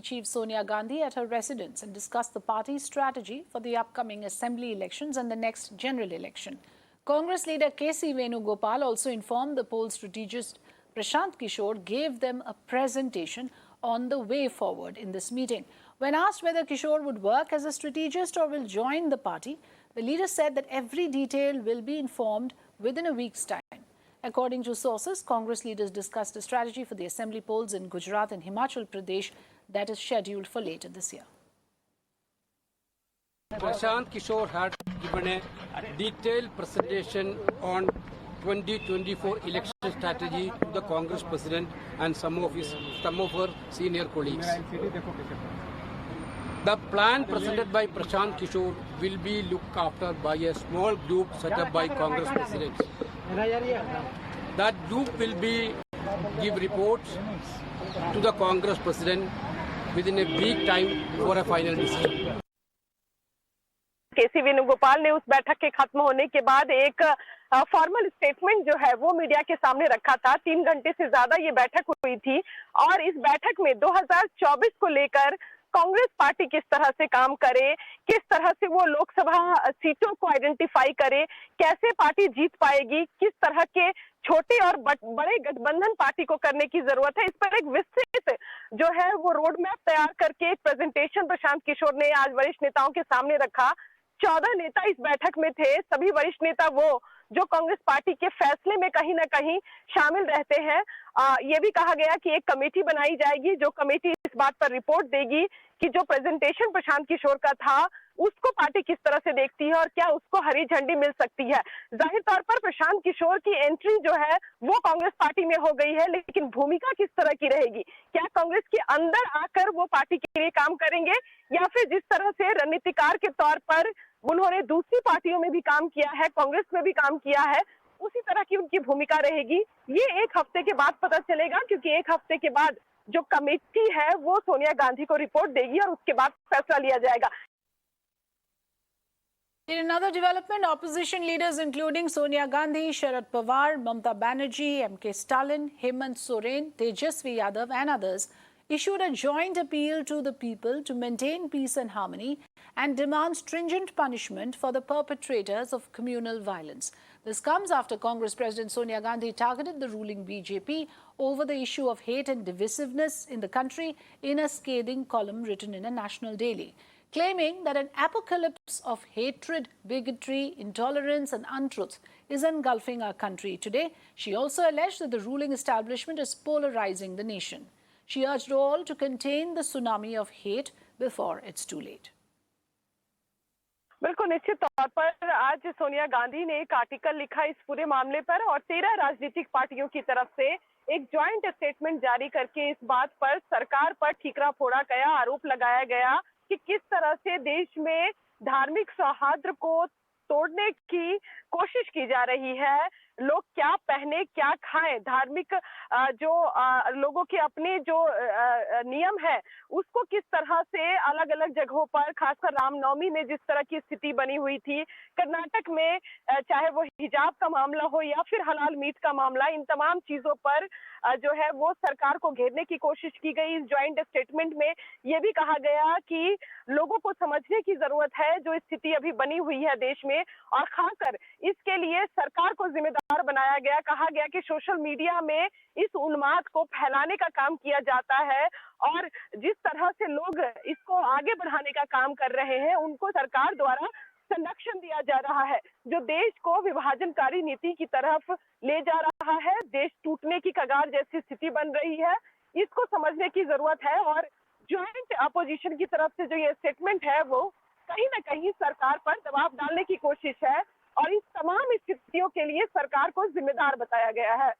Chief Sonia Gandhi at her residence and discussed the party's strategy for the upcoming assembly elections and the next general election. Congress leader K.C. Venugopal also informed the poll strategist Prashant Kishore gave them a presentation on the way forward in this meeting. When asked whether Kishore would work as a strategist or will join the party, the leader said that every detail will be informed within a week's time. According to sources, Congress leaders discussed a strategy for the assembly polls in Gujarat and Himachal Pradesh that is scheduled for later this year. Prashant Kishore had given a detailed presentation on 2024 election strategy to the Congress President and some of her senior colleagues. The plan presented by Prashant Kishore will be looked after by a small group set up by Congress Presidents. That group will give reports to the Congress President within a week time for a final decision. केसी वेणुगोपाल ने उस बैठक के खत्म होने के बाद एक formal statement जो है वो मीडिया के सामने रखा था। 3 घंटे से ज्यादा ये बैठक हुई थी और इस बैठक में 2024 को लेकर कांग्रेस पार्टी किस तरह से काम करे, किस तरह से वो लोकसभा सीटों को आइडेंटिफाई करे, कैसे पार्टी जीत पाएगी, किस तरह के छोटे और बड़े गठबंधन पार्टी को करने की जरूरत है, इस पर एक विस्तृत जो है वो रोड मैप तैयार करके एक प्रेजेंटेशन प्रशांत किशोर ने आज वरिष्ठ नेताओं के सामने रखा। 14 नेता इस बैठक में थे। सभी वरिष्ठ नेता वो जो कांग्रेस पार्टी के फैसले में कहीं ना कहीं शामिल रहते हैं। ये भी कहा गया कि एक कमेटी बनाई जाएगी जो कमेटी इस बात पर रिपोर्ट देगी कि जो प्रेजेंटेशन प्रशांत किशोर का था उसको पार्टी किस तरह से देखती है और क्या उसको हरी झंडी मिल सकती है। जाहिर तौर पर प्रशांत किशोर की एंट्री जो है वो कांग्रेस पार्टी में हो गई है, लेकिन भूमिका किस तरह की रहेगी? क्या कांग्रेस के अंदर आकर वो पार्टी के लिए काम करेंगे या फिर जिस तरह से रणनीतिकार के तौर पर उन्होंने दूसरी पार्टियों में भी काम किया है, कांग्रेस में भी काम किया है, उसी तरह की उनकी भूमिका रहेगी? ये 1 हफ्ते के बाद पता चलेगा, क्योंकि 1 हफ्ते के बाद जो कमेटी है वो सोनिया गांधी को रिपोर्ट देगी और उसके बाद फैसला लिया जाएगा। In another development, opposition leaders including Sonia Gandhi, Sharad Pawar, Mamata Banerjee, M.K. Stalin, Hemant Soren, Tejasvi Yadav and others issued a joint appeal to the people to maintain peace and harmony and demand stringent punishment for the perpetrators of communal violence. This comes after Congress President Sonia Gandhi targeted the ruling BJP over the issue of hate and divisiveness in the country in a scathing column written in a national daily, claiming that an apocalypse of hatred, bigotry, intolerance and untruth is engulfing our country today. She also alleged that the ruling establishment is polarizing the nation. She urged all to contain the tsunami of hate before it's too late. बिल्कुल निश्चित तौर पर आज सोनिया गांधी ने एक article लिखा इस पूरे मामले पर और 13 राजनीतिक पार्टियों की तरफ से एक ज्वाइंट स्टेटमेंट जारी करके इस बात पर सरकार पर ठीकरा फोड़ा गया, आरोप लगाया गया कि किस तरह से देश में धार्मिक सौहार्द को तोड़ने की कोशिश की जा रही है। लोग क्या पहने, क्या खाएं, धार्मिक जो लोगों के अपने जो नियम है उसको किस तरह से अलग अलग जगहों पर, खासकर रामनवमी में जिस तरह की स्थिति बनी हुई थी, कर्नाटक में चाहे वो हिजाब का मामला हो या फिर हलाल मीट का मामला, इन तमाम चीजों पर जो है वो सरकार को घेरने की कोशिश की गई। इस ज्वाइंट स्टेटमेंट में ये भी कहा गया कि लोगों को समझने की जरूरत है जो स्थिति अभी बनी हुई है देश में, और खासकर इसके लिए सरकार को जिम्मेदार बनाया गया। कहा गया कि सोशल मीडिया में इस उन्माद को फैलाने का काम किया जाता है और जिस तरह से लोग इसको आगे बढ़ाने का काम कर रहे हैं उनको सरकार द्वारा संरक्षण दिया जा रहा है, जो देश को विभाजनकारी नीति की तरफ ले जा रहा है। देश टूटने की कगार जैसी स्थिति बन रही है, इसको समझने की जरूरत है। और ज्वाइंट अपोजिशन की तरफ से जो ये स्टेटमेंट है वो कहीं ना कहीं सरकार पर दबाव डालने की कोशिश है और इस तमाम स्थितियों के लिए सरकार को जिम्मेदार बताया गया है।